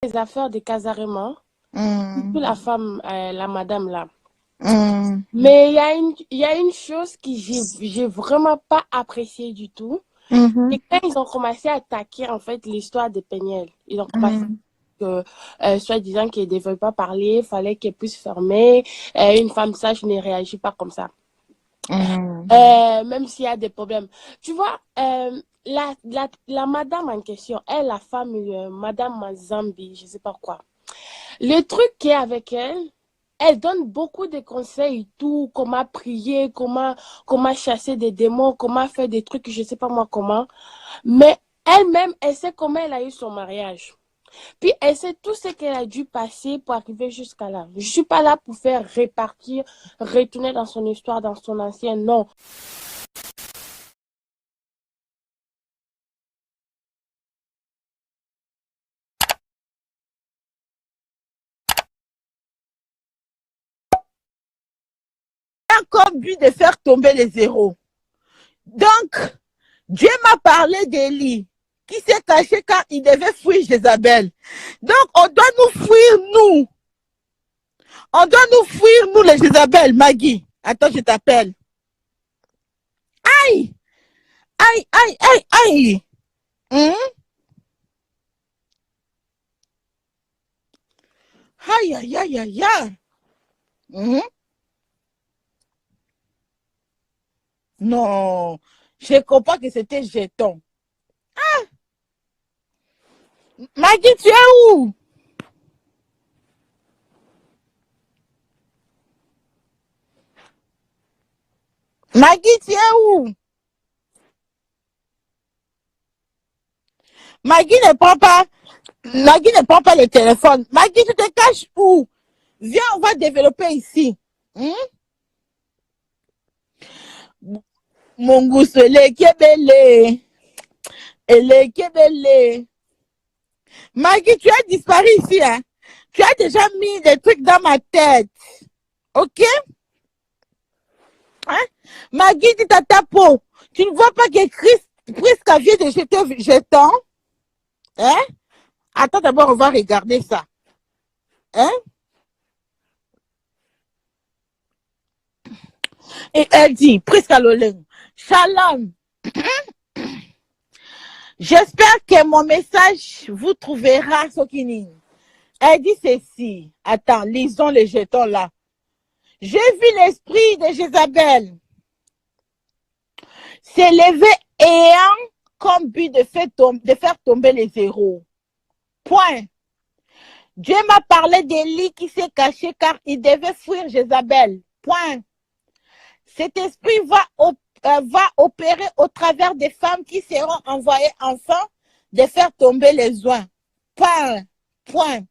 les affaires de Casarema, surtout la femme, la madame là. Mais il y a une chose que j'ai vraiment pas apprécié du tout. Et quand ils ont commencé à attaquer en fait l'histoire de Peniel, ils ont commencé que soi-disant qu'elle ne devait pas parler, il fallait qu'elle puisse fermer. Une femme sage ne réagit pas comme ça. Même s'il y a des problèmes. Tu vois, la madame en question, elle, la femme, madame Mazambi, je sais pas quoi. Le truc qui est avec elle, elle donne beaucoup de conseils, tout, comment prier, comment chasser des démons, comment faire des trucs, je sais pas moi comment. Mais elle-même, elle sait comment elle a eu son mariage. Puis elle sait tout ce qu'elle a dû passer pour arriver jusqu'à là. Je suis pas là pour faire répartir, retourner dans son histoire, dans son ancien, non. Comme but de faire tomber les zéros. Donc, Dieu m'a parlé d'Élie, qui s'est caché car il devait fuir Jézabel. Donc, on doit nous fuir, nous. On doit nous fuir, nous, les Jézabel. Maggie, attends, je t'appelle. Aïe, aïe, aïe, aïe, aïe. Aïe, aïe, aïe, aïe, aïe. Non, je comprends que c'était jeton. Ah, Maggie, tu es où? Maggie, tu es où? Maggie ne prend pas. Maggie ne prend pas le téléphone. Maggie, tu te caches où? Viens, on va développer ici. Mongoose, le Kébélé. Et le Kébélé. Maggie, tu as disparu ici, hein? Tu as déjà mis des trucs dans ma tête. Ok? Hein? Maggie, dis à ta peau. Tu ne vois pas que Prisca vient de jeter jeton? Hein? Attends d'abord, on va regarder ça. Hein? Et elle dit, Prisca Loleng, Shalom. J'espère que mon message vous trouvera, Sokinin. Elle dit ceci. Attends, lisons les jetons là. J'ai vu l'esprit de Jézabel s'élever ayant comme but de faire tomber les zéros. Point. Dieu m'a parlé d'Élie qui s'est caché car il devait fuir Jézabel. Point. Cet esprit va opérer au travers des femmes qui seront envoyées enfin de faire tomber les oins. Point. Point.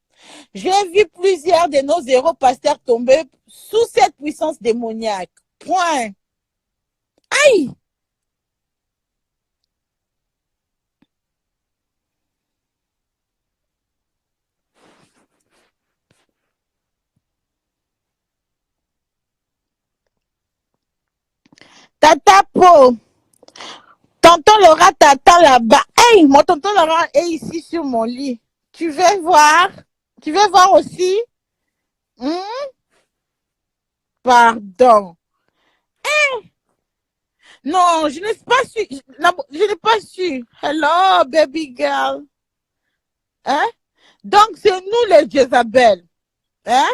J'ai vu plusieurs de nos héros pasteurs tomber sous cette puissance démoniaque. Point. Aïe! Tata Po, tonton Laura t'attend là-bas. Hey, mon tonton Laura est ici sur mon lit. Tu veux voir? Tu veux voir aussi? Pardon. Non, je n'ai pas su. Je n'ai pas su. Hello, baby girl. Hein? Donc, c'est nous les Jézabel. Hein?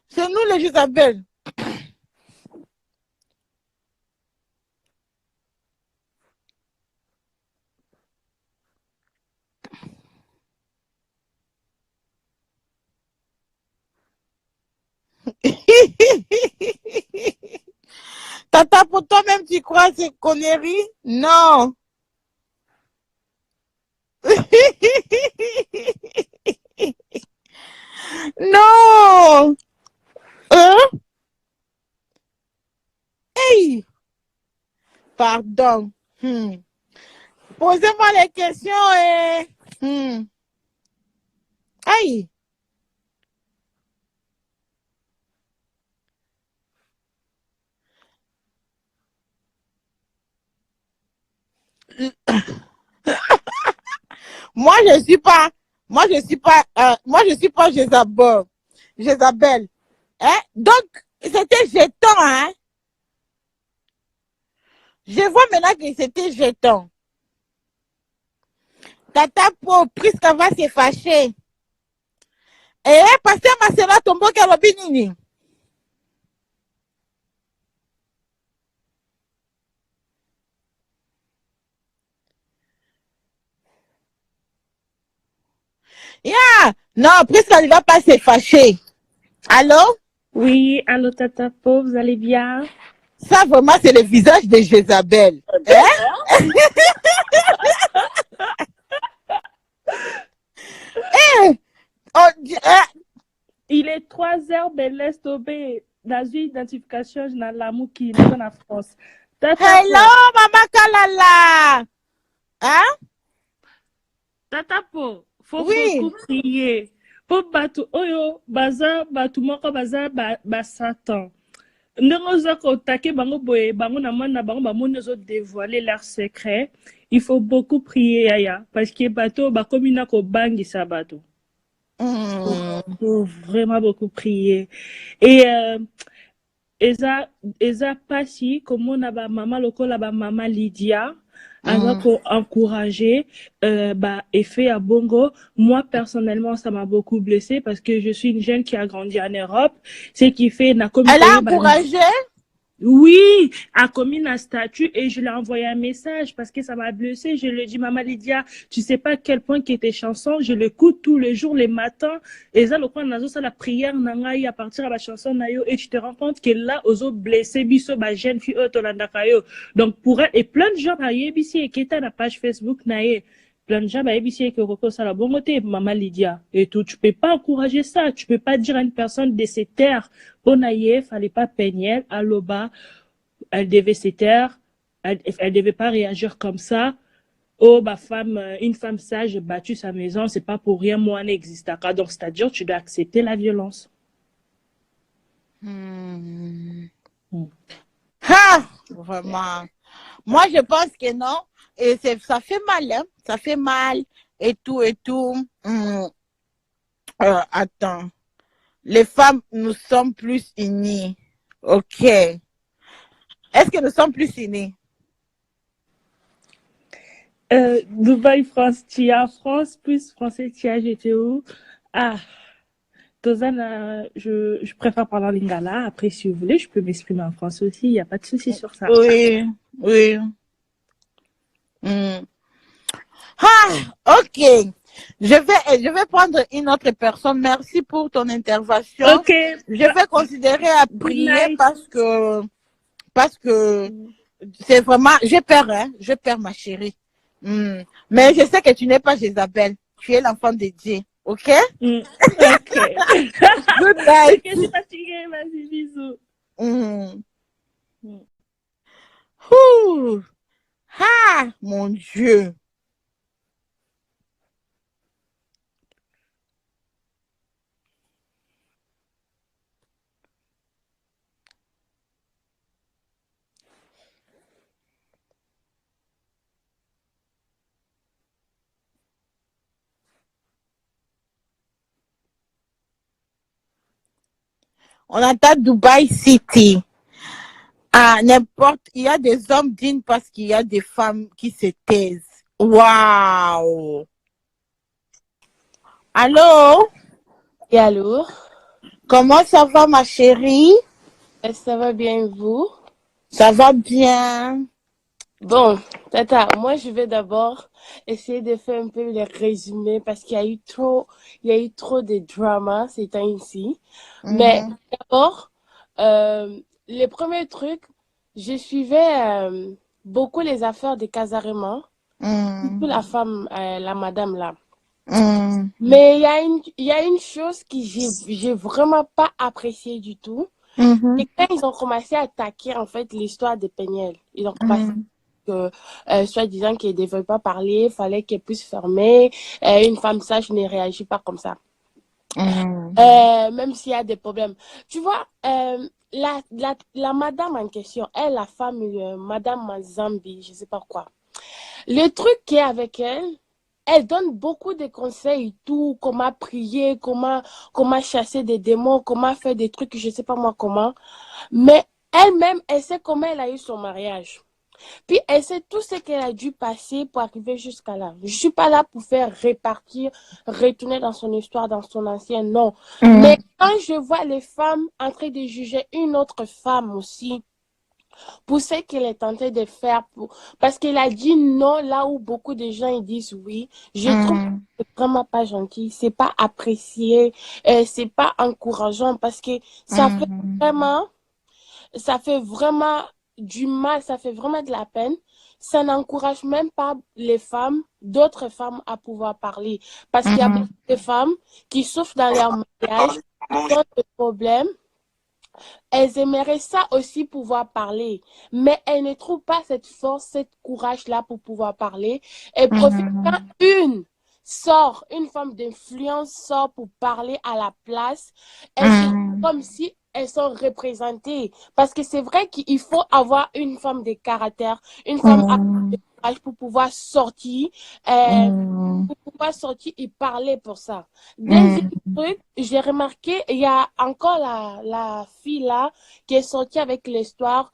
C'est nous les Jézabel. Tata, pour toi-même, tu crois ces conneries? Non. Non. Hein? Hey. Pardon. Posez-moi les questions et... Aïe. Moi, je ne suis pas... Moi, je suis pas Jézabel. Jézabel. Hein? Donc, c'était jeton, hein? Je vois maintenant que c'était jeton. Tata Po, Prisca va se fâcher. Pasteur Marcela Tombo Kalobinini. Yeah! Non, Prisca ne va pas se fâcher. Allô? Oui, allô Tata Po, vous allez bien? Ça, vraiment, c'est le visage de Jézabel. Hein? Il est 3 heures, mais laisse tomber. Dans une identification, je n'ai l'amour qui n'est pas en France. Tata Hello, Po, Mama Kalala. Hein? Tata Po, faut Oui. beaucoup prier. Pour batu oyo, baza, batu moko baza, ba Satan. Ndenge oza kotake bango boye, bango na mwana bango bamoni ozo dévoiler leur secret. Il faut beaucoup prier, Yaya, parce que bato bakomi na kobangisa bato. Faut vraiment beaucoup prier. Et eza pasi komona ba mama lokola ba mama Lydia aza ko encourager effet à bongo. Moi personnellement ça m'a beaucoup blessée parce que je suis une jeune qui a grandi en Europe, ce qui fait na komi Elle a encouragé? oui, a commis un statut et je lui ai envoyé un message parce que ça m'a blessé. Je lui ai dit, Maman Lydia, tu sais pas à quel point que tes chansons, je l'écoute tous les jours, les matins. Et ça, le coin ça la prière nangaï à partir de la chanson nayo et tu te rends compte que là, aux autres blessés, biso, ba jeune fille, tolandakayo. Donc pour elle, et plein de gens, par ici, et qui étaient à la page Facebook naye. Plein de gens, bah, ici, que Roko ça la bon côté, Maman Lydia. Et tout, tu peux pas encourager ça. Tu peux pas dire à une personne de se taire. Bonaye, fallait pas peigner, à l'oba, elle devait se taire, elle devait pas réagir comme ça. Oh, ma femme, une femme sage, j'ai battu sa maison, c'est pas pour rien, moi, n'existe pas. Donc, c'est-à-dire, tu dois accepter la violence. Ah, vraiment. Moi, je pense que non. Et ça fait mal, hein. Ça fait mal et tout, et tout. Attends. Les femmes, nous sommes plus unies. Ok. Est-ce que nous sommes plus unis? Dubaï, France, tu es en France, plus français, tu as, j'étais où? Ah, Tozana, je préfère parler en lingala. Après, si vous voulez, je peux m'exprimer en français aussi. Il n'y a pas de souci sur ça. Oui, oui. Ah, ok. Je vais prendre une autre personne. Merci pour ton intervention. Ok. Je vais considérer à prier parce que c'est vraiment, je perds ma chérie. Mais je sais que tu n'es pas Jézabel. Tu es l'enfant de Dieu. Ok? Ok. Good night. Ok, je suis fatiguée. Vas-y, bisous. Ah, mon Dieu. On entend Dubaï City. Ah, n'importe, il y a des hommes dignes parce qu'il y a des femmes qui se taisent. Waouh! Allô? Et allô? Comment ça va, ma chérie? Ça va bien, vous? Ça va bien. Bon, Tata, moi je vais d'abord essayer de faire un peu le résumé parce il y a eu trop de drama ces temps-ci. Mais d'abord, le premier truc, je suivais beaucoup les affaires de Casarema, surtout la femme, la madame là. Mais il y a une chose que j'ai vraiment pas appréciée du tout. Et quand ils ont commencé à attaquer en fait l'histoire de Peniel, ils ont commencé que soi-disant qu'elle ne devait pas parler, il fallait qu'elle puisse fermer. Une femme sage ne réagit pas comme ça. Même s'il y a des problèmes. Tu vois, la madame en question, elle, la femme, madame Mazambi, je ne sais pas quoi. Le truc qui est avec elle, elle donne beaucoup de conseils, tout, comment prier, comment chasser des démons, comment faire des trucs, je sais pas moi comment. Mais elle-même, elle sait comment elle a eu son mariage. Puis elle sait tout ce qu'elle a dû passer pour arriver jusqu'à là. Je suis pas là pour faire répartir, retourner dans son histoire, dans son ancien, non. Mais quand je vois les femmes en train de juger une autre femme aussi, pour ce qu'elle est tentée de faire, parce qu'elle a dit non là où beaucoup de gens ils disent oui, je trouve que c'est vraiment pas gentil, c'est pas apprécié, c'est pas encourageant parce que ça fait vraiment ça fait vraiment du mal, ça fait vraiment de la peine. Ça n'encourage même pas les femmes, d'autres femmes à pouvoir parler. Parce qu'il y a beaucoup de femmes qui souffrent dans leur mariage, qui ont des problèmes. Elles aimeraient ça aussi pouvoir parler, mais elles ne trouvent pas cette force, cette courage-là pour pouvoir parler. Et profitent quand une femme d'influence sort pour parler à la place, elles sont comme si elles sont représentées. Parce que c'est vrai qu'il faut avoir une femme de caractère, une femme de courage pour pouvoir sortir, et parler pour ça. Deuxième truc, j'ai remarqué, il y a encore la fille là qui est sortie avec l'histoire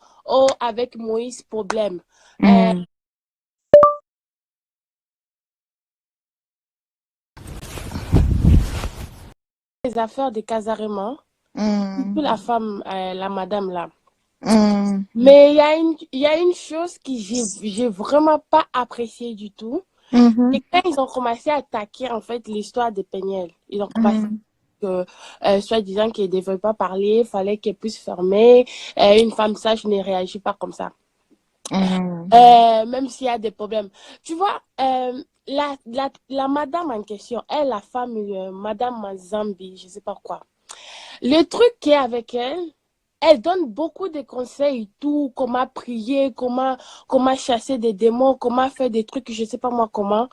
avec Moïse Problème. Les affaires de Casarema, surtout la femme, la madame là. Mais il y a une chose que j'ai vraiment pas apprécié du tout. Et quand ils ont commencé à attaquer en fait l'histoire de Peniel, ils ont commencé que soi-disant qu'elle ne devait pas parler, il fallait qu'elle puisse fermer. Une femme sage ne réagit pas comme ça. Même s'il y a des problèmes. Tu vois, la madame en question, elle, la femme, madame Mazambi, je ne sais pas quoi. Le truc qui est avec elle, elle donne beaucoup de conseils, tout, comment prier, comment chasser des démons, comment faire des trucs, je ne sais pas moi comment.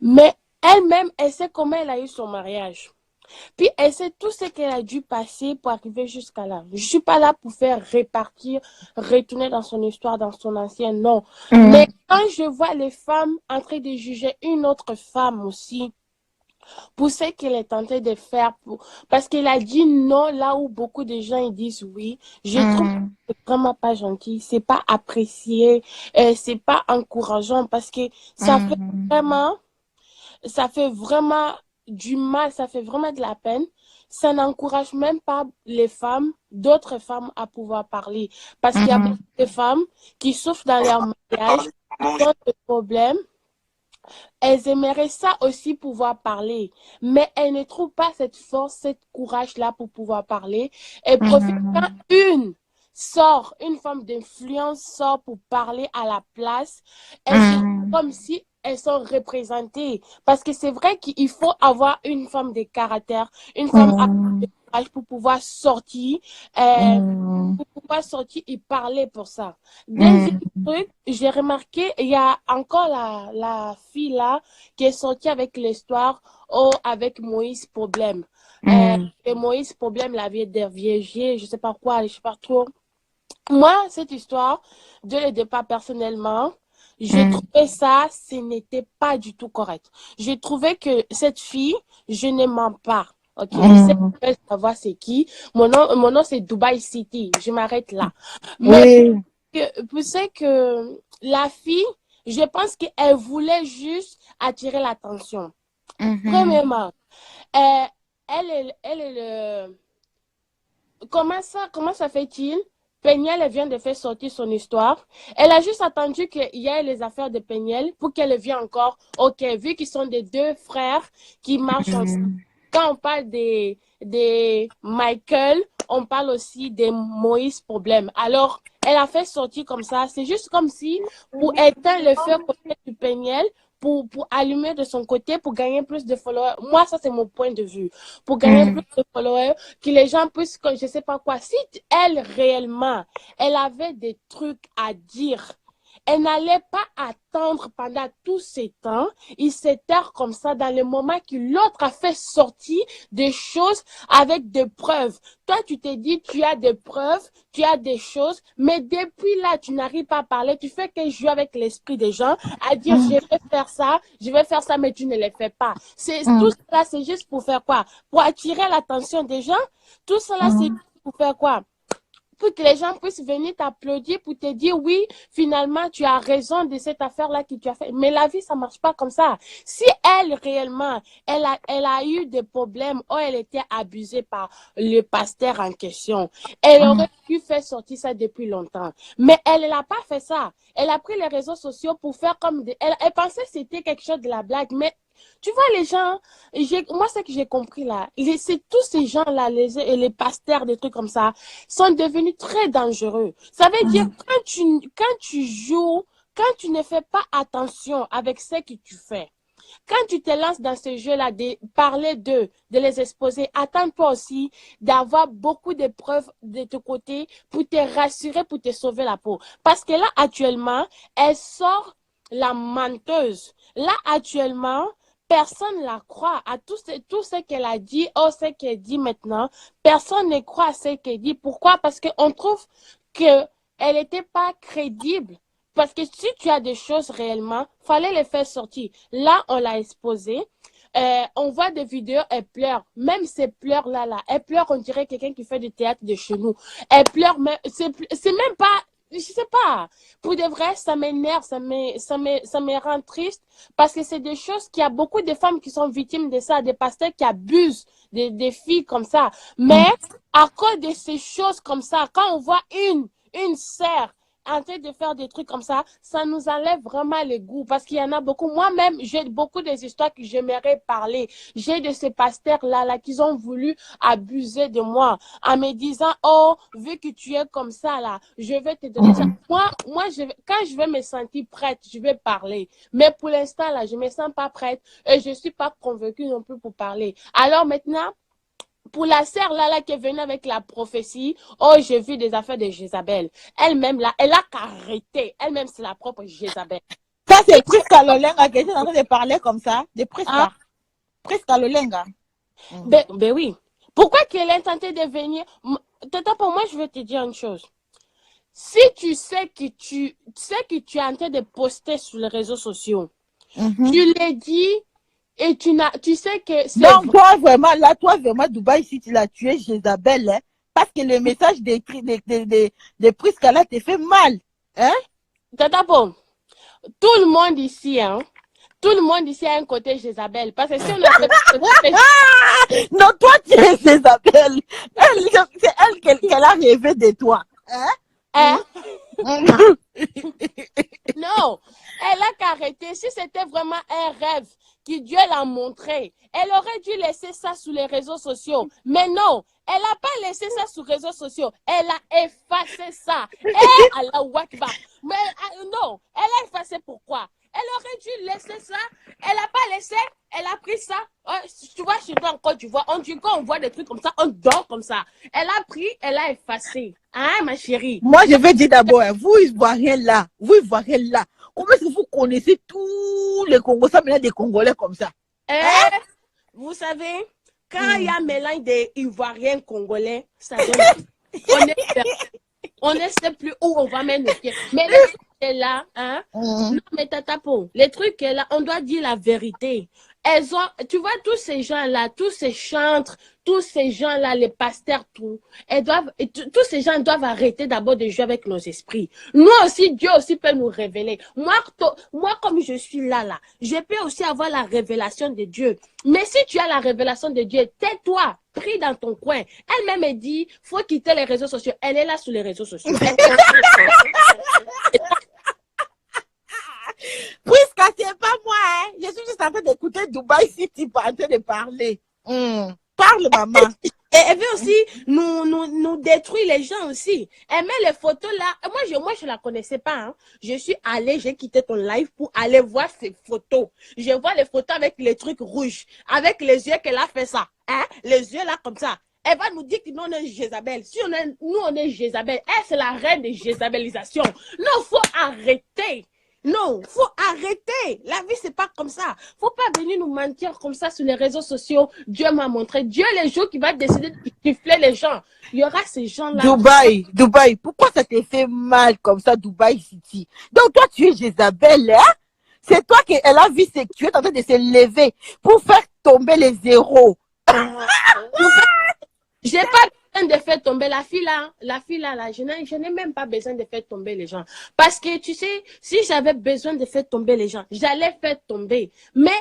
Mais elle-même, elle sait comment elle a eu son mariage. Puis elle sait tout ce qu'elle a dû passer pour arriver jusqu'à là. Je suis pas là pour faire répartir, retourner dans son histoire, dans son ancien, non. Mais quand je vois les femmes en train de juger une autre femme aussi, pour ce qu'elle est tentée de faire, parce qu'elle a dit non là où beaucoup de gens ils disent oui, je trouve que c'est vraiment pas gentil, c'est pas apprécié, c'est pas encourageant parce que ça fait vraiment du mal, ça fait vraiment de la peine. Ça n'encourage même pas les femmes, d'autres femmes à pouvoir parler. Parce qu'il y a beaucoup de femmes qui souffrent dans leur mariage, qui ont des problèmes. Elles aimeraient ça aussi pouvoir parler, mais elles ne trouvent pas cette force, cette courage-là pour pouvoir parler. Et profitent quand une femme d'influence sort pour parler à la place, elles sont comme si elles sont représentées. Parce que c'est vrai qu'il faut avoir une femme de caractère, une femme de courage pour pouvoir sortir, et parler pour ça. Deuxième truc, j'ai remarqué, il y a encore la fille là qui est sortie avec l'histoire avec Moïse Problème. Et Moïse Problème, la vieille dervier, je sais pas quoi, je sais pas trop. Moi, cette histoire, de le départ personnellement, je trouvais ça, ce n'était pas du tout correct. Je trouvais que cette fille, je ne mens pas. Ok, je sais savoir c'est qui. Mon nom c'est Dubai City. Je m'arrête là. Mais c'est que la fille, je pense qu'elle voulait juste attirer l'attention. Premièrement, elle est le... Comment ça fait-il? Peniel, elle vient de faire sortir son histoire. Elle a juste attendu qu'il y ait les affaires de Peniel pour qu'elle vienne encore. Ok, vu qu'ils sont des deux frères qui marchent ensemble. Quand on parle des Michael, on parle aussi des Moïse Problème. Alors, elle a fait sortir comme ça. C'est juste comme si, pour éteindre le feu côté du Peniel, pour allumer de son côté, pour gagner plus de followers. Moi, ça, c'est mon point de vue. Pour gagner plus de followers, que les gens puissent, je sais pas quoi. Si elle, réellement, elle avait des trucs à dire, elle n'allait pas attendre pendant tous ces temps. Il s'est taire comme ça dans le moment que l'autre a fait sortir des choses avec des preuves. Toi, tu t'es dit, tu as des preuves, tu as des choses, mais depuis là, tu n'arrives pas à parler. Tu fais que jouer avec l'esprit des gens, à dire, je vais faire ça, mais tu ne le fais pas. Tout cela, c'est juste pour faire quoi? Pour attirer l'attention des gens. Tout cela, c'est pour faire quoi? Pour que les gens puissent venir t'applaudir, pour te dire oui, finalement, tu as raison de cette affaire-là que tu as fait. Mais la vie, ça marche pas comme ça. Si elle, réellement, elle a eu des problèmes ou elle était abusée par le pasteur en question, elle aurait pu faire sortir ça depuis longtemps. Mais elle n'a pas fait ça. Elle a pris les réseaux sociaux pour faire comme elle pensait que c'était quelque chose de la blague, mais tu vois, les gens, moi, ce que j'ai compris là, c'est tous ces gens-là, les pasteurs, des trucs comme ça, sont devenus très dangereux. Ça veut dire, quand tu joues, quand tu ne fais pas attention avec ce que tu fais, quand tu te lances dans ce jeu-là, de parler d'eux, de les exposer, attends-toi aussi d'avoir beaucoup de preuves de ton côté pour te rassurer, pour te sauver la peau. Parce que là, actuellement, elle sort la menteuse. Là, actuellement, personne ne la croit à tout ce qu'elle a dit, ce qu'elle dit maintenant. Personne ne croit à ce qu'elle dit. Pourquoi? Parce qu'on trouve qu'elle n'était pas crédible. Parce que si tu as des choses réellement, fallait les faire sortir. Là, on l'a exposée. On voit des vidéos, elle pleure. Même ces pleurs-là, elle pleure, on dirait quelqu'un qui fait du théâtre de chez nous. Elle pleure, mais c'est même pas... Je sais pas, pour de vrai, ça m'énerve, ça me rend triste parce que c'est des choses qu'il y a beaucoup de femmes qui sont victimes de ça, des pasteurs qui abusent des filles comme ça. Mais à cause de ces choses comme ça, quand on voit une sœur en train de faire des trucs comme ça nous enlève vraiment le goût parce qu'il y en a beaucoup. Moi-même, j'ai beaucoup des histoires que j'aimerais parler. J'ai de ces pasteurs-là qui ont voulu abuser de moi en me disant, oh, vu que tu es comme ça, là, je vais te donner ça. Moi quand je vais me sentir prête, je vais parler. Mais pour l'instant, là, je me sens pas prête et je suis pas convaincue non plus pour parler. Alors maintenant, pour la sœur là qui est venue avec la prophétie, oh, j'ai vu des affaires de Jézabel. Elle-même là, elle a qu'arrêté. Elle-même, c'est la propre Jézabel. Ça, c'est Prisca Lolenga qui est en train de parler comme ça. De Prisca. Prisca Lolenga. Ben oui. Pourquoi qu'elle est tentée de venir? Tata, pour moi, je vais te dire une chose. Si tu sais que tu es en train de poster sur les réseaux sociaux, tu l'as dit, et tu sais que c'est... Donc, toi, vraiment, Dubaï, si tu l'as tué, Jézabel, hein, parce que le message de Prisca là te fait mal. Hein? Tata, bon, tout le monde ici, tout le monde ici a un côté Jézabel. Parce que si on a... Non, toi, tu es Jézabel. C'est elle qu'elle a rêvé de toi. Hein? Non, elle a qu'arrêter. Si c'était vraiment un rêve que Dieu l'a montré, elle aurait dû laisser ça sur les réseaux sociaux. Mais non, elle n'a pas laissé ça sur les réseaux sociaux. Elle a effacé ça. Allah Akbar. Mais non, elle a effacé pourquoi? Elle aurait dû laisser ça. Elle n'a pas laissé. Elle a pris ça. Tu vois, chez toi en Côte d'Ivoire, quand on voit des trucs comme ça, on dort comme ça. Elle a pris, elle a effacé. Hein, ma chérie? Moi, je vais dire d'abord, vous Ivoiriens là, comment est-ce que vous connaissez tous les Congolais, ça maintenant des Congolais comme ça? Vous savez, quand il y a mélange des Ivoiriens Congolais, ça donne... on ne sait plus où on va mettre nos pieds. Mais les trucs là, non, mais tatapo, les trucs là, on doit dire la vérité. Elles ont, tu vois, tous ces gens-là, tous ces chantres, tous ces gens-là, les pasteurs, tous ces gens doivent arrêter d'abord de jouer avec nos esprits. Nous aussi, Dieu aussi peut nous révéler. Moi, comme je suis là, je peux aussi avoir la révélation de Dieu. Mais si tu as la révélation de Dieu, tais-toi, prie dans ton coin. Elle-même me dit, faut quitter les réseaux sociaux. Elle est là sur les réseaux sociaux. Prisca, c'est pas moi, hein. Je suis juste en train d'écouter Dubaï City en train de parler. Parle, maman. Et elle veut aussi nous détruire les gens aussi. Elle met les photos là. Moi, je la connaissais pas. Hein. Je suis allée, j'ai quitté ton live pour aller voir ces photos. Je vois les photos avec les trucs rouges, avec les yeux qu'elle a fait ça. Hein? Les yeux là comme ça. Elle va nous dire que nous, on est Jézabel. Si nous, on est Jézabel, elle, c'est la reine de Jézabelisation. Non, faut arrêter. Non, faut arrêter. La vie, c'est pas comme ça. Faut pas venir nous mentir comme ça sur les réseaux sociaux. Dieu m'a montré. Dieu, les jours qui va décider de siffler les gens. Il y aura ces gens-là. Dubaï, pourquoi ça te fait mal comme ça, Dubaï City? Donc, toi, tu es Jézabel, hein? C'est toi qui elle a vu que tu es en train de se lever pour faire tomber les zéros. J'ai pas besoin de faire tomber la fille là, je n'ai même pas besoin de faire tomber les gens. Parce que tu sais, si j'avais besoin de faire tomber les gens, j'allais faire tomber. Mais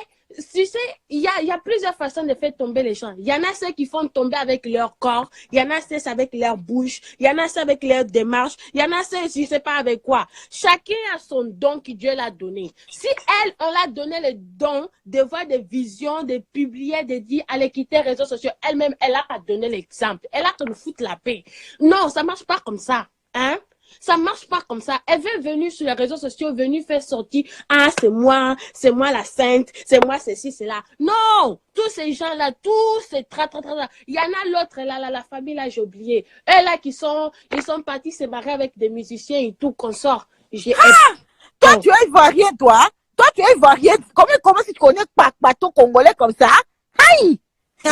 tu sais, il y a plusieurs façons de faire tomber les gens. Il y en a ceux qui font tomber avec leur corps, il y en a ceux avec leur bouche, il y en a ceux avec leur démarche, il y en a ceux, je sais pas avec quoi. Chacun a son don que Dieu l'a donné. Si elle, on l'a donné le don de voir des visions, de publier, de dire, aller quitter les réseaux sociaux, elle-même, elle a qu'à donner l'exemple. Elle a qu'à nous foutre la paix. Non, ça marche pas comme ça. Hein? Ça marche pas comme ça. Elle veut venir sur les réseaux sociaux, venir faire sortir. Ah, c'est moi la sainte, c'est moi ceci, c'est là. Non! Tous ces gens-là, tous ces il y en a l'autre là, la famille là, j'ai oublié. Eux là ils sont partis se marier avec des musiciens et tout, consort. Toi, tu es ivoirien, toi? Toi, tu es ivoirien. Comment si tu connais Pato congolais comme ça? Aïe!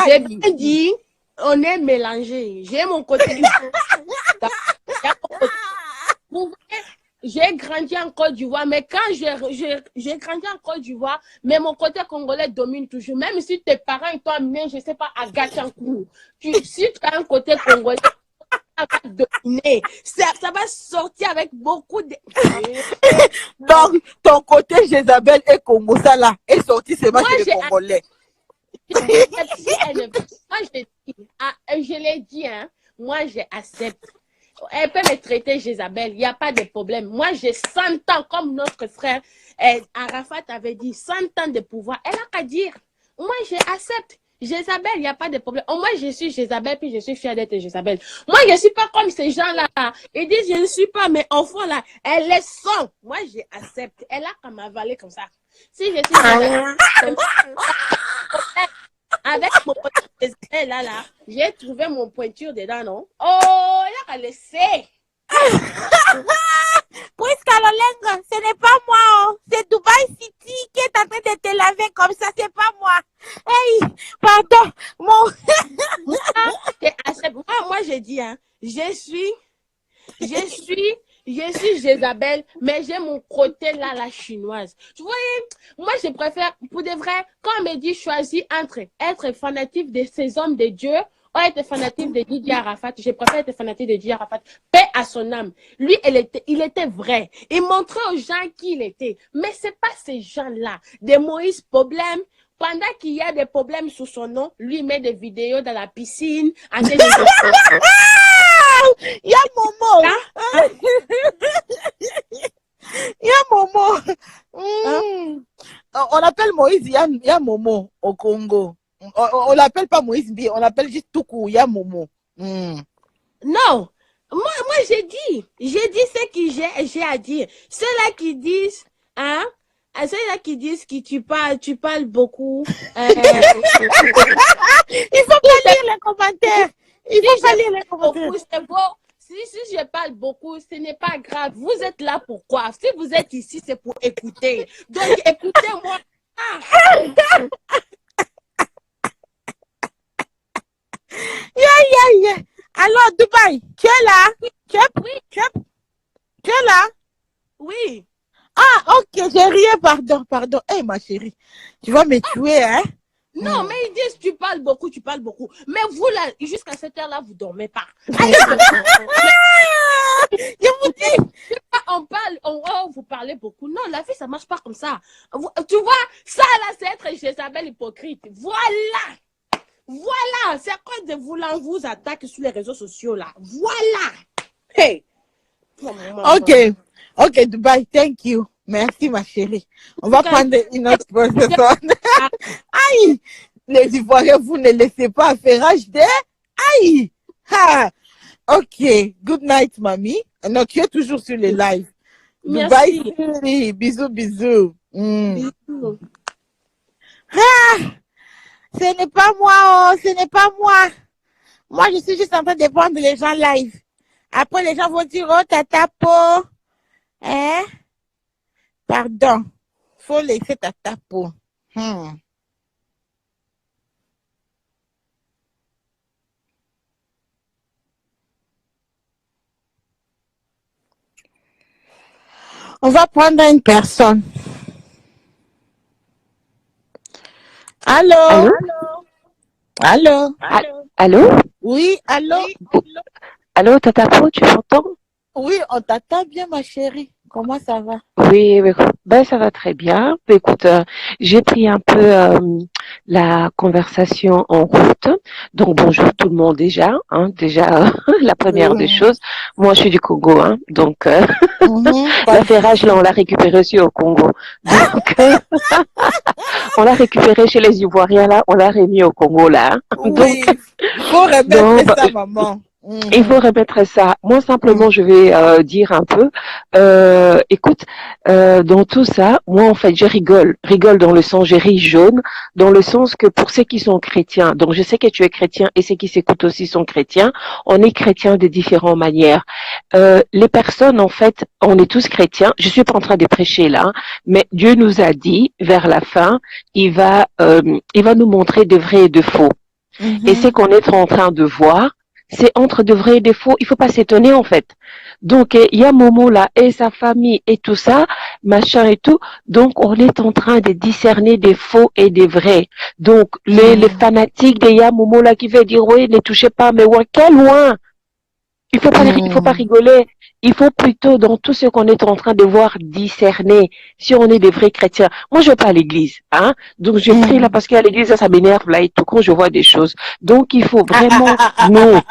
J'ai bien dit, on est mélangés. J'ai mon côté. J'ai grandi en Côte d'Ivoire, mais quand j'ai grandi en Côte d'Ivoire, mais mon côté congolais domine toujours. Même si tes parents t'ont amené, je ne sais pas, à Gatchankourou. Si tu as un côté congolais, ça va dominer. Ça va sortir avec beaucoup de... Donc, ton côté Jézabel et Congo, ça là, est sorti seulement chez les Congolais. Moi, je l'ai dit, hein, moi, j'accepte. Elle peut me traiter Jézabel, il n'y a pas de problème. Moi, j'ai 100 ans, comme notre frère Arafat avait dit, 100 ans de pouvoir. Elle a qu'à dire, moi, j'accepte. Jézabel, il n'y a pas de problème. Moi, je suis Jézabel, puis je suis fière d'être Jézabel. Moi, je ne suis pas comme ces gens-là. Ils disent, je ne suis pas, mais enfants là, elles les sont. Moi, j'accepte. Elle a qu'à m'avaler comme ça. Si je suis Jézabel, avec mon pointure là, j'ai trouvé mon pointure dedans, non? Oh, il a laissé. Puisqu'Alolenga, ce n'est pas moi, oh. C'est Dubaï City qui est en train de te laver comme ça, c'est pas moi. Hey, pardon, Moi, j'ai dit, hein, je suis Jézabel, mais j'ai mon côté là, la chinoise. Tu vois, moi, je préfère, pour de vrai, quand on me dit choisir entre être fanatique de ces hommes de Dieu ou être fanatique de Didier Arafat, je préfère être fanatique de Didier Arafat. Paix à son âme. Lui, il était vrai. Il montrait aux gens qui il était. Mais c'est pas ces gens-là. Des Moïse problèmes. Pendant qu'il y a des problèmes sous son nom, lui, il met des vidéos dans la piscine. Il y a Momo. Il y a Momo. On appelle Moïse, il y a Momo au Congo. On l'appelle pas Moïse, on l'appelle juste Toukou, il y a Momo. Non. Moi, j'ai dit ce que j'ai à dire. Ceux-là qui disent, hein, ceux-là qui disent que tu parles beaucoup. Il faut pas lire les commentaires. Il faut pas lire les commentaires. C'est beau. Si je parle beaucoup, ce n'est pas grave. Vous êtes là pour quoi? Si vous êtes ici, c'est pour écouter. Donc, écoutez-moi. Yeah. Alors, Dubaï, tu es là? Tu es là? Oui. Ah, ok, j'ai rien, pardon. Eh, ma chérie, tu vas me tuer, hein? Non, mais ils disent tu parles beaucoup. Mais vous, là, jusqu'à cette heure-là, vous ne dormez pas. Je vous dis. Vous parlez beaucoup. Non, la vie, ça ne marche pas comme ça. Tu vois, ça, là, c'est être Jézabel hypocrite. Voilà, c'est à cause de vous, là, on vous attaque sur les réseaux sociaux, là. Voilà. Hey. Ok, Dubaï, thank you. Merci, ma chérie. On va prendre une autre personne. Aïe, les Ivoiriens, vous ne laissez pas faire HD. Aïe. Ha. Ok, good night, mamie. Non, tu es toujours sur les lives. Merci. Dubaï, bisous. Bisous. Ah, ce n'est pas moi, Moi, je suis juste en train de vendre les gens live. Après, les gens vont dire, oh, tata po. Hein? Pardon. Faut laisser tata po. On va prendre une personne. Allô? Allô? Allô? Allô? Oui, allô? Allô, Tata Po, tu m'entends? Oui, on t'attend bien, ma chérie. Comment ça va? Oui, ben ça va très bien. Écoute, j'ai pris un peu la conversation en route. Donc bonjour tout le monde déjà. Déjà la première des choses. Moi, je suis du Congo, hein. Donc l'affairage là, on l'a récupéré aussi au Congo. Donc on l'a récupéré chez les Ivoiriens là, on l'a remis au Congo là. Hein. Oui, Donc, il faut remettre ça, maman. Il faut remettre ça. Moi, simplement, je vais dire un peu. Écoute, dans tout ça, moi, en fait, je rigole dans le sens, je ris jaune, dans le sens que pour ceux qui sont chrétiens, donc je sais que tu es chrétien et ceux qui s'écoutent aussi sont chrétiens, on est chrétiens de différentes manières. Les personnes, en fait, on est tous chrétiens. Je suis pas en train de prêcher là, hein, mais Dieu nous a dit, vers la fin, il va nous montrer de vrais et de faux. Et ce qu'on est en train de voir, c'est entre de vrais et des faux. Il faut pas s'étonner, en fait. Donc, il y a Momo là et sa famille et tout ça, machin et tout. Donc, on est en train de discerner des faux et des vrais. Donc, les fanatiques de Momo là qui veulent dire, oui, ne touchez pas, mais ouais, quel loin! Il faut pas rigoler. Il faut plutôt, dans tout ce qu'on est en train de voir, discerner si on est des vrais chrétiens. Moi, je vais pas à l'église, hein. Donc, je prie là parce qu'à l'église, ça m'énerve là et tout quand je vois des choses. Donc, il faut vraiment, non,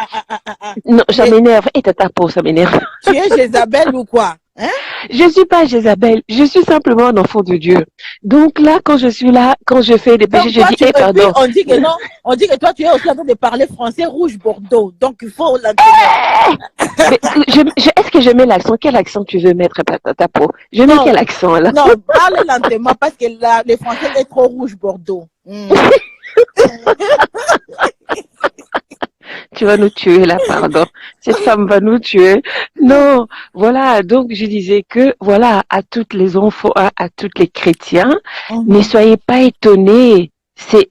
ça m'énerve. Et tata peau, ça m'énerve. Tu es Jézabel ou quoi? Hein? Je suis pas Jézabel. Je suis simplement un enfant de Dieu. Donc là, quand je suis là, quand je fais des péchés, je dis, pardon. On dit que non. On dit que toi, tu es aussi en train de parler français rouge Bordeaux. Donc, il faut l'entraîner. Est-ce que je mets l'accent? Quel accent tu veux mettre, ta peau? Je mets quel accent, là? Non, parle lentement parce que là, le français est trop rouge Bordeaux. Tu vas nous tuer là, pardon. Cette femme va nous tuer. Non, voilà. Donc, je disais que, voilà, à toutes les enfants, à tous les chrétiens, ne soyez pas étonnés. C'est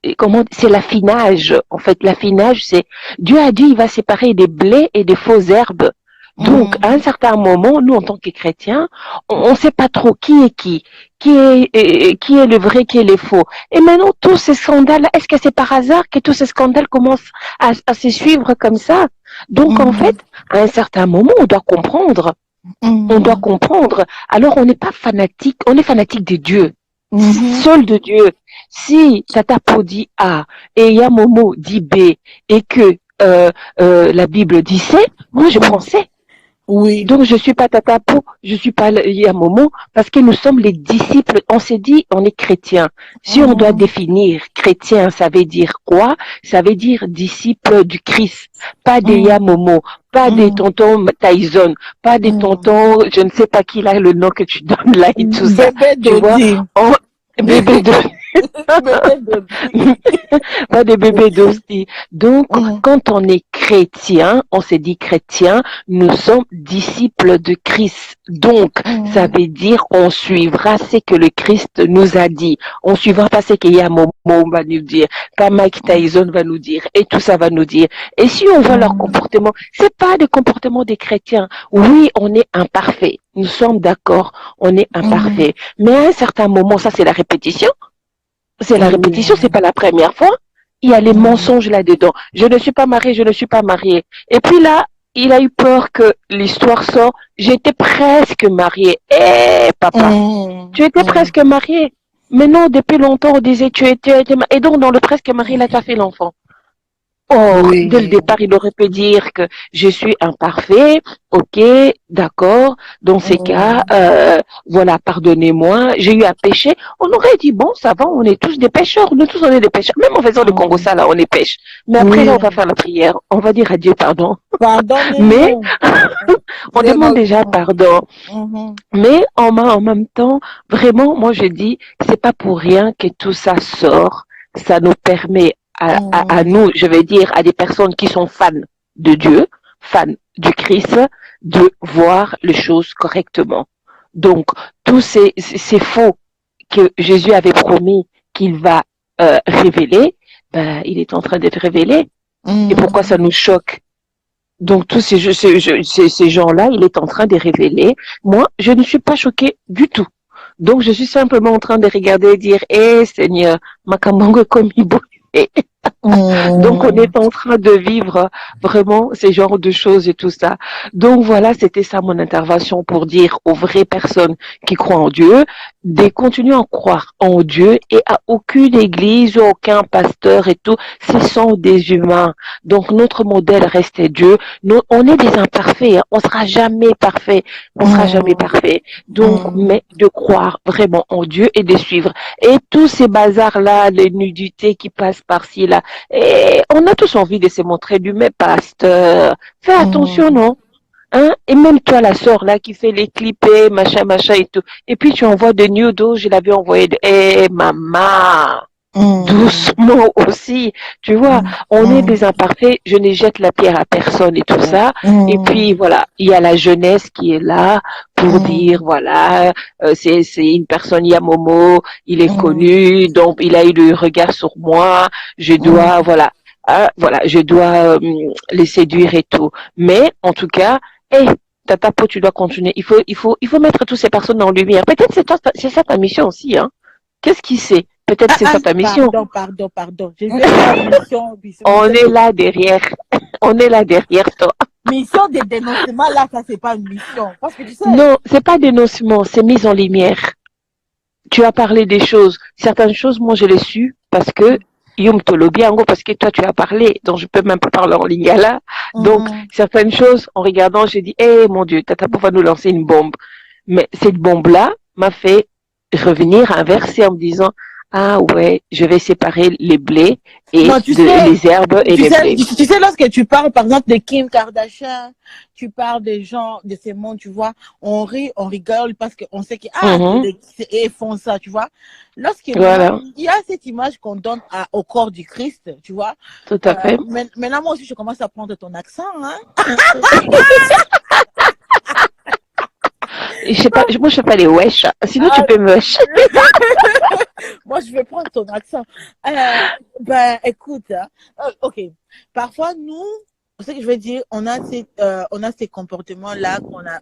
l'affinage. En fait, l'affinage, c'est, Dieu a dit, il va séparer des blés et des fausses herbes. Donc, à un certain moment, nous, en tant que chrétiens, on ne sait pas trop qui est qui est le vrai, qui est le faux. Et maintenant, tous ces scandales, est-ce que c'est par hasard que tous ces scandales commencent à se suivre comme ça? Donc, en fait, à un certain moment, on doit comprendre. On doit comprendre. Alors, on n'est pas fanatique, on est fanatique de Dieu. Seul de Dieu. Si Tata Po dit A et Yamomo dit B et que la Bible dit C, moi, je prends C. Oui. Donc, je suis pas Tata Po, je suis pas Yamomo, parce que nous sommes les disciples. On s'est dit, on est chrétien. Si on doit définir chrétien, ça veut dire quoi? Ça veut dire disciple du Christ. Pas des Yamomo, pas des tontons Tyson, pas des tontons, je ne sais pas qui là, le nom que tu donnes là et tout ça. Tu vois? Bébé de... pas des bébés d'hostie. Donc, quand on est chrétien, on s'est dit chrétien, nous sommes disciples de Christ. Donc, ça veut dire on suivra ce que le Christ nous a dit. On suivra pas ce que Yamomo va nous dire, pas Mike Tyson va nous dire, et tout ça va nous dire. Et si on voit leur comportement, c'est pas des comportements des chrétiens. Oui, on est imparfait. Nous sommes d'accord, on est imparfait. Mais à un certain moment, ça c'est la répétition. C'est la répétition, c'est pas la première fois. Il y a les mensonges là-dedans. Je ne suis pas mariée, je ne suis pas mariée. Et puis là, il a eu peur que l'histoire sort. J'étais presque mariée. Eh, papa, tu étais presque mariée. Mais non, depuis longtemps, on disait tu étais et donc dans le presque marié, là, tu as fait l'enfant. Or, dès le départ, il aurait pu dire que je suis imparfait, ok, d'accord, dans ces cas, voilà, pardonnez-moi, j'ai eu à pécher. On aurait dit, bon, ça va, on est tous des pécheurs, nous tous on est des pécheurs. Même en faisant le Congo ça, là, on est pêche. Mais après, là, on va faire la prière, on va dire à Dieu pardon. Mais, on demande déjà pardon. Mais en même temps, vraiment, moi je dis, c'est pas pour rien que tout ça sort. Ça nous permet à nous, je vais dire, à des personnes qui sont fans de Dieu, fans du Christ, de voir les choses correctement. Donc, tous ces faux que Jésus avait promis qu'il va révéler, ben, il est en train d'être révélé. Et pourquoi ça nous choque? Donc, tous ces gens-là, il est en train de révéler. Moi, je ne suis pas choquée du tout. Donc, je suis simplement en train de regarder et dire, Seigneur, Makamongo Komibo. Donc, on est en train de vivre vraiment ces genres de choses et tout ça. Donc, voilà, c'était ça mon intervention pour dire aux vraies personnes qui croient en Dieu de continuer à croire en Dieu et à aucune église, aucun pasteur et tout. Ce sont des humains. Donc, notre modèle reste Dieu. Nous, on est des imparfaits. Hein. On sera jamais parfait. On sera jamais parfait. Donc, mais de croire vraiment en Dieu et de suivre. Et tous ces bazars-là, les nudités qui passent par-ci, là, et on a tous envie de se montrer du mais pasteur. Fais attention, non? Hein? Et même toi, la sœur, là, qui fait les clips, machin, machin et tout. Et puis, tu envoies de nudos, je l'avais envoyé de, maman. Doucement aussi, tu vois, on est des imparfaits, je ne jette la pierre à personne et tout ça. Et puis voilà, il y a la jeunesse qui est là pour dire voilà, c'est une personne Yamomo, il est connu, donc il a eu le regard sur moi, je dois voilà, je dois les séduire et tout. Mais en tout cas, Tata Po, tu dois continuer. Il faut mettre toutes ces personnes en lumière. Peut-être c'est ça ta mission aussi, hein. Qu'est-ce qui sait? Peut-être c'est ça ta mission. Pardon. Je vais faire une mission. On est là derrière. On est là derrière toi. Mission de dénoncement, là, ça, c'est pas une mission. Parce que tu sais. Non, c'est pas dénoncement, c'est mise en lumière. Tu as parlé des choses. Certaines choses, moi, je les su parce que Yum Tolobiango, parce que toi, tu as parlé, donc je peux même pas parler en lingala. Donc, certaines choses, en regardant, j'ai dit, mon Dieu, Tata va nous lancer une bombe. Mais cette bombe-là m'a fait revenir, inverser en me disant, ah ouais, je vais séparer les blés et non, les herbes et les blés. Tu sais, lorsque tu parles, par exemple, de Kim Kardashian, tu parles des gens de ces mondes, tu vois, on rit, on rigole parce qu'on sait qu'ils font ça, tu vois. Lorsqu'il y a cette image qu'on donne au corps du Christ, tu vois. Tout à fait. Maintenant, moi aussi, je commence à prendre ton accent, hein. Je sais pas, moi je fais pas les wesh, sinon tu peux me wesh. Moi je vais prendre ton accent. Écoute, ok. Parfois nous, ce que je veux dire, on a ces comportements-là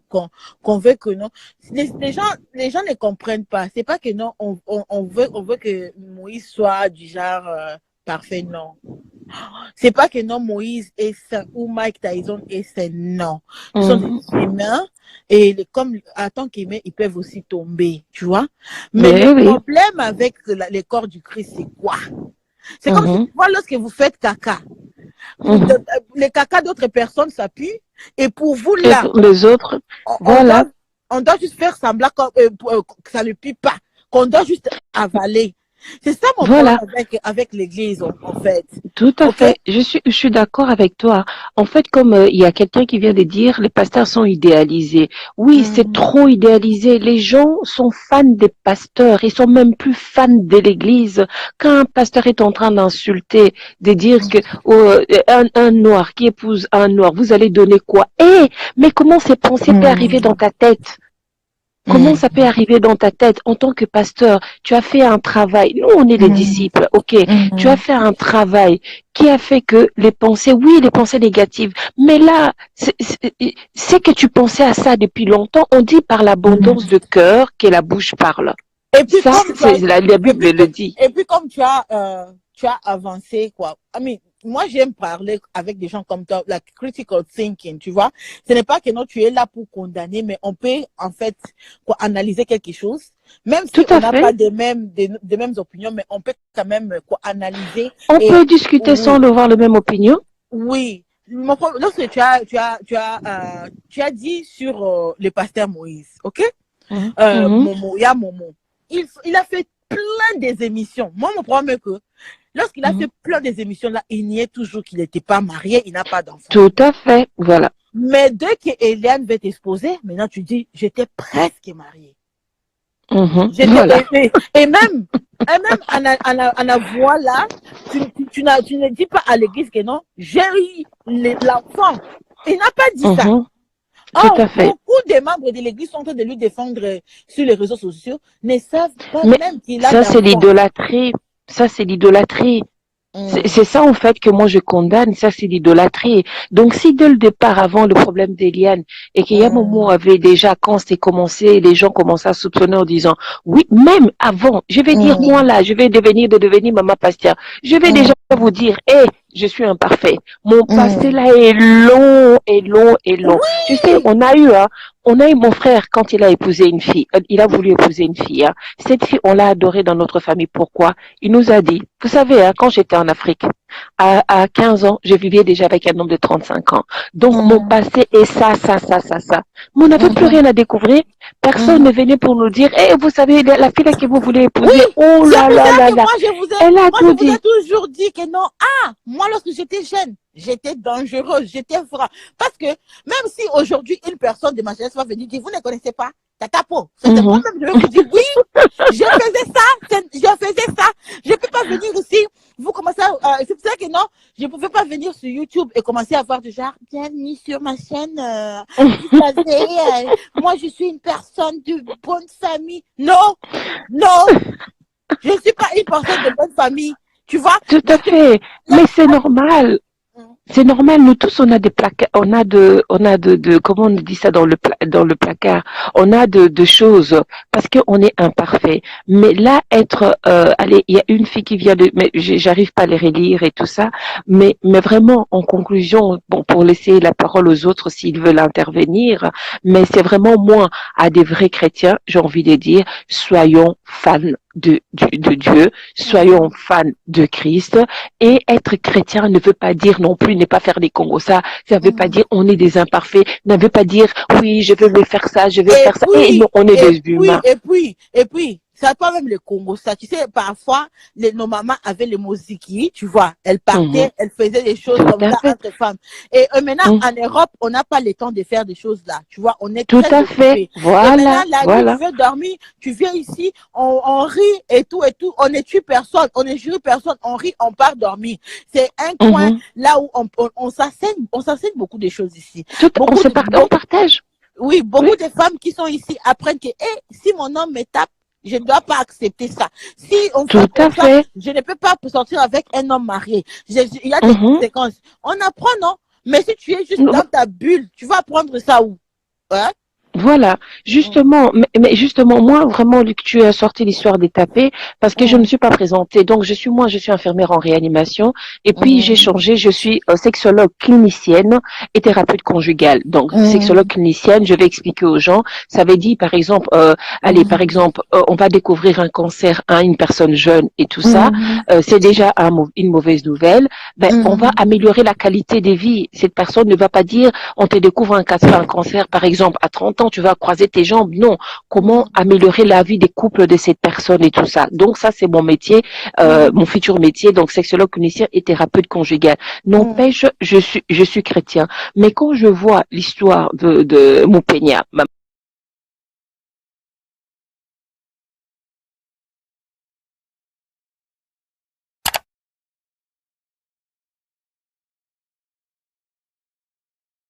qu'on veut que non. Les gens ne comprennent pas. C'est pas que non, on veut que Moïse soit du genre parfait, non. C'est pas que non, Moïse est saint ou Mike Tyson est saint, non. Ils sont des humains et comme en tant qu'humains, ils peuvent aussi tomber, tu vois. Mais le problème avec le corps du Christ, c'est quoi? C'est comme si, tu vois, lorsque vous faites caca, les caca d'autres personnes s'appuient et pour vous là, les autres, on doit juste faire semblant que ça ne pue pas, qu'on doit juste avaler. C'est ça mon problème avec l'église, en fait. Tout à fait. Je suis d'accord avec toi. En fait, comme il y a quelqu'un qui vient de dire, les pasteurs sont idéalisés. Oui, c'est trop idéalisé. Les gens sont fans des pasteurs. Ils sont même plus fans de l'église. Quand un pasteur est en train d'insulter, de dire que un noir qui épouse un noir, vous allez donner quoi? Mais comment ces pensées peuvent arriver dans ta tête? Comment ça peut arriver dans ta tête en tant que pasteur? Tu as fait un travail. Nous, on est des disciples, ok. Tu as fait un travail qui a fait que les pensées négatives. Mais là, c'est que tu pensais à ça depuis longtemps. On dit par l'abondance de cœur que la bouche parle. Et puis, ça, la Bible le dit. Et puis, comme tu as avancé, quoi. Moi, j'aime parler avec des gens comme toi, la critical thinking, tu vois. Ce n'est pas que non, tu es là pour condamner, mais on peut, en fait, analyser quelque chose. Même si on n'a pas des mêmes opinions, mais on peut quand même analyser. On peut discuter sans avoir la même opinion. Oui. Lorsque tu as dit sur le pasteur Moïse, ok? Momo, il y a Momo. Il a fait plein des émissions. Moi, mon problème est que lorsqu'il a fait plein des émissions là, il niait toujours qu'il n'était pas marié, il n'a pas d'enfant. Tout à fait, voilà. Mais dès que Eliane veut t'exposer, maintenant tu dis, j'étais presque mariée. Voilà. Et même en voix là, tu ne dis pas à l'église que non, j'ai eu l'enfant. Il n'a pas dit ça. Tout Or, à fait. beaucoup de membres de l'église sont en train de lui défendre sur les réseaux sociaux, ne savent pas Mais même qu'il a ça, c'est d'enfant. l'idolâtrie. Ça, c'est l'idolâtrie. C'est ça, en fait, que moi, je condamne. Ça, c'est l'idolâtrie. Donc, si dès le départ, avant le problème d'Eliane, et qu'il y a un moment où avait déjà, quand c'était commencé, les gens commençaient à soupçonner en disant, oui, même avant, je vais dire, moi, là, je vais devenir maman pasteur. Je vais déjà vous dire, hé, je suis imparfait. Mon passé, là, est long, et long, et long. Tu sais, on a eu mon frère, quand il a épousé une fille, il a voulu épouser une fille, hein. Cette fille, on l'a adorée dans notre famille. Pourquoi? Il nous a dit, vous savez, hein, quand j'étais en Afrique, à 15 ans, je vivais déjà avec un homme de 35 ans. Donc, mon passé est ça. Mais on n'avait plus rien à découvrir. Personne ne venait pour nous dire, eh, vous savez, la fille là que vous voulez épouser, oh là là là là. Elle a tout dit. Moi, je vous ai toujours dit que non. Moi, lorsque j'étais jeune, j'étais dangereuse, j'étais vraie. Parce que même si aujourd'hui, une personne de ma jeunesse va venir dire, vous ne connaissez pas Tata Po, c'est moi-même, je vais vous dire, oui, je faisais ça. Je ne peux pas venir ici. Vous commencez à, c'est pour ça que non, je ne pouvais pas venir sur YouTube et commencer à voir du genre, bienvenue sur ma chaîne, vous savez, moi, je suis une personne de bonne famille. Non, je ne suis pas une personne de bonne famille. Tu vois? Tout à fait. Mais c'est normal. C'est normal, nous tous, on a des placards, on a de, comment on dit ça dans le placard, on a de choses, parce qu'on est imparfait. Mais là, allez, il y a une fille qui vient mais j'arrive pas à les relire et tout ça, mais vraiment, en conclusion, bon, pour laisser la parole aux autres s'ils veulent intervenir, mais c'est vraiment moi, à des vrais chrétiens, j'ai envie de dire, soyons fans de Dieu, soyons fans de Christ, et être chrétien ne veut pas dire non plus ne pas faire des Congos. Ça veut pas dire on est des imparfaits, ne veut pas dire oui, je veux me faire ça, je veux faire ça. Et non, on est des humains. Et puis, ça pas même le Congo, ça. Tu sais, parfois, nos mamans avaient les moziki, tu vois. Elles partaient, elles faisaient des choses comme ça entre femmes. Et maintenant, en Europe, on n'a pas le temps de faire des choses là. Tu vois, on est tout très à fait. occupés. Voilà. Et maintenant, voilà. tu veux dormir, tu viens ici, on rit et tout. On ne tue personne, on ne juge personne, on rit, on part dormir. C'est un coin là où on s'enseigne beaucoup de choses ici. On partage. Oui, beaucoup de femmes qui sont ici apprennent que, si mon homme me tape, je ne dois pas accepter ça. Si on fait comme ça, je ne peux pas sortir avec un homme marié. Il y a des conséquences. On apprend, non? Mais si tu es juste dans ta bulle, tu vas apprendre ça où? Hein? Voilà, justement, mais justement, moi, vraiment, Luc, tu as sorti l'histoire des tapés parce que je ne me suis pas présentée. Donc, je suis infirmière en réanimation et puis j'ai changé, je suis sexologue clinicienne et thérapeute conjugale. Donc, sexologue clinicienne, je vais expliquer aux gens, ça veut dire, par exemple, on va découvrir un cancer à une personne jeune et tout ça, c'est déjà une mauvaise nouvelle. On va améliorer la qualité de vie. Cette personne ne va pas dire, on te découvre un cancer, par exemple, à 30 ans, tu vas croiser tes jambes. Non. Comment améliorer la vie des couples de cette personne et tout ça. Donc, ça, c'est mon métier, mon futur métier. Donc, sexologue clinicienne et thérapeute conjugal. N'empêche, je suis chrétien. Mais quand je vois l'histoire de Mupenya,